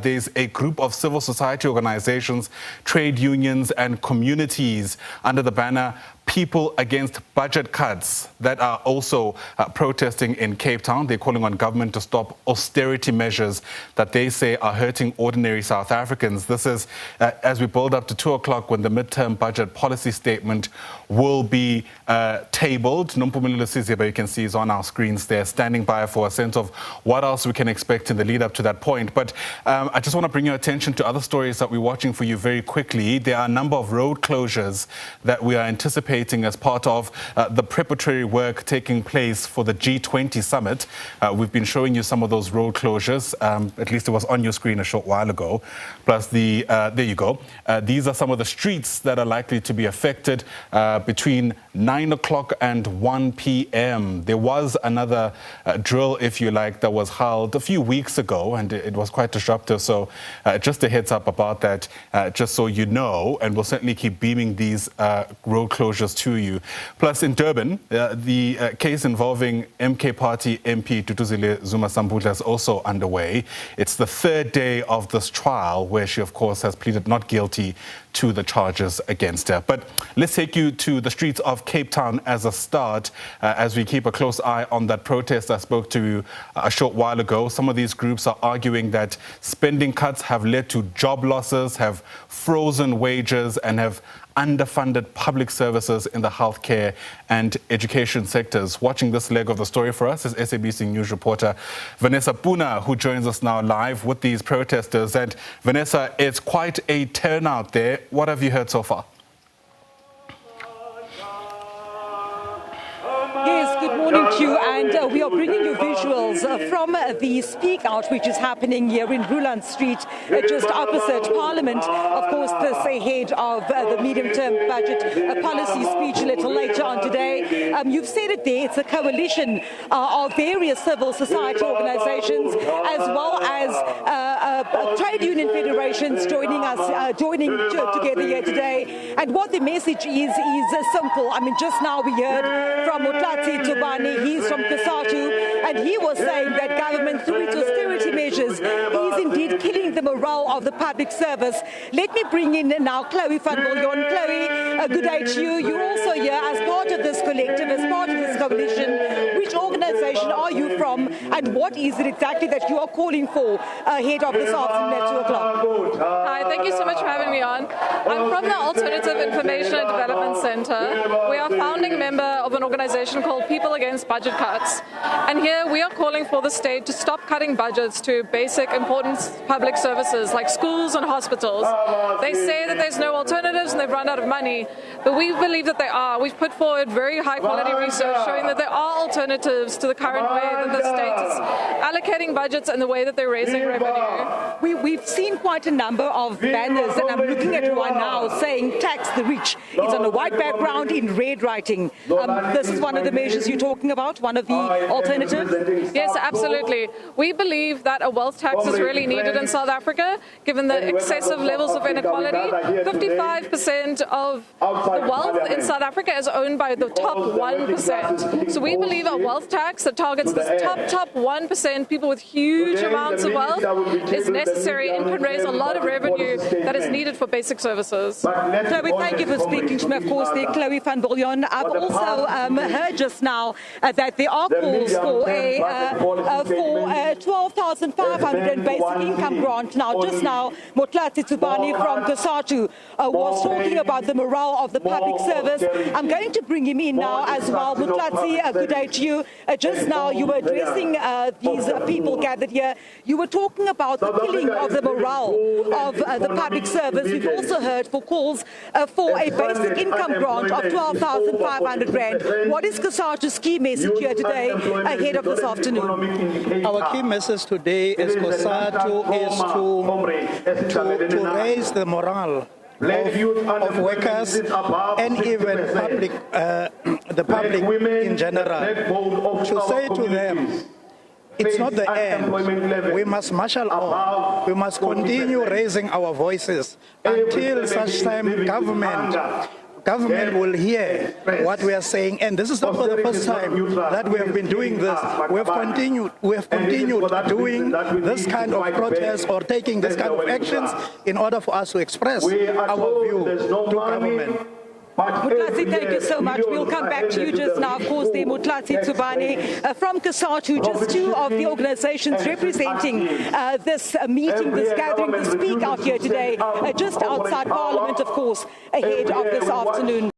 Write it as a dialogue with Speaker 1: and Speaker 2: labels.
Speaker 1: There's a group of civil society organizations, trade unions and communities under the banner People Against Budget Cuts that are also protesting in Cape Town. They're calling on government to stop austerity measures that they say are hurting ordinary South Africans. This is as we build up to 2 o'clock when the midterm budget policy statement will be tabled. Nompumelelo Sizeba, you can see, is on our screens there, standing by for a sense of what else we can expect in the lead up to that point. But I just want to bring your attention to other stories that we're watching for you very quickly. There are a number of road closures that we are anticipating as part of the preparatory work taking place for the G20 summit. We've been showing you some of those road closures. At least it was on your screen a short while ago. Plus there you go. These are some of the streets that are likely to be affected between 9 o'clock and 1 p.m. There was another drill, if you like, that was held a few weeks ago, and it was quite disruptive. So just a heads up about that, just so you know, and we'll certainly keep beaming these road closures to you. Plus, in Durban, the case involving MK Party MP Tutuzile Zuma Sambudla is also underway. It's the third day of this trial, where she, of course, has pleaded not guilty to the charges against her. But let's take you to the streets of Cape Town as a start, as we keep a close eye on that protest I spoke to you a short while ago. Some of these groups are arguing that spending cuts have led to job losses, have frozen wages, and have underfunded public services in the healthcare and education sectors. Watching this leg of the story for us is SABC News reporter Vanessa Poonah, who joins us now live with these protesters. And Vanessa, it's quite a turnout there. What have you heard so far?
Speaker 2: Yes, good morning to you, and we are bringing you visuals from the Speak Out, which is happening here in Ruland Street, just opposite Parliament. Of course, this ahead of the medium-term budget policy speech a little later on today. You've said it there, it's a coalition of various civil society organizations, as well as trade union federations joining together here today. And what the message is simple. I mean, just now we heard from Tubani, he's from Kasatu, and he was saying that government, through its austerity measures, is indeed killing the morale of the public service. Let me bring in now Chloe van Biljon. Chloe, good day to you. You're also here as part of this collective, as part of this coalition. Which organization are you from, and what is it exactly that you are calling for ahead of this afternoon at 2 o'clock?
Speaker 3: Hi, thank you so much for having me on. I'm from the Alternative Information and Development Center. We are a founding member of an organization called People Against Budget Cuts. And here we are calling for the state to stop cutting budgets to basic important public services like schools and hospitals. They say that there's no alternatives and they've run out of money, but we believe that they are. We've put forward very high quality research showing that there are alternatives to the current way that the state is allocating budgets and the way that they're raising revenue.
Speaker 2: We've seen quite a number of banners, and I'm looking at one now saying tax the rich. It's on a white background in red writing. This is one of the measures you're talking about, one of the alternatives?
Speaker 3: Yes, absolutely. We believe that a wealth tax is really needed in South Africa, given the excessive levels of inequality. 55% of the wealth in South Africa is owned by the top 1%. So we believe a wealth tax that targets this top 1%, people with huge amounts of wealth, is necessary and can raise a lot of revenue that is needed for basic services.
Speaker 2: Chloe, thank you for speaking to me, of course, there, Chloe van Biljon. I've also heard just now that there are calls for a 12,500 basic income grant. Now, just now, Motlati Tubani from Kasatu was talking about the morale of the public service. I'm going to bring him in now as well. Motlati, good day to you. Just now, you were addressing these people gathered here. You were talking about the killing of the morale of the public service. We've also heard for calls for a basic income grant of 12,500 rand. What is Kasatu's key message here today ahead of this afternoon?
Speaker 4: Our key message today is Kasatu is to raise the morale of workers and even the public in general. To say to them, it's not the end. We must marshal on. We must continue raising our voices until such time government government will hear what we are saying. And this is not for the first time that we have been doing this. We have continued doing this kind of protest or taking this kind of actions in order for us to express our view to government.
Speaker 2: Mutlatsi, thank you so much. We'll come back to you just now. Of course, the Mutlatsi Tsubane from COSATU, just two of the organizations representing this meeting, this gathering, this speak out here today, just outside Parliament, of course, ahead of this afternoon.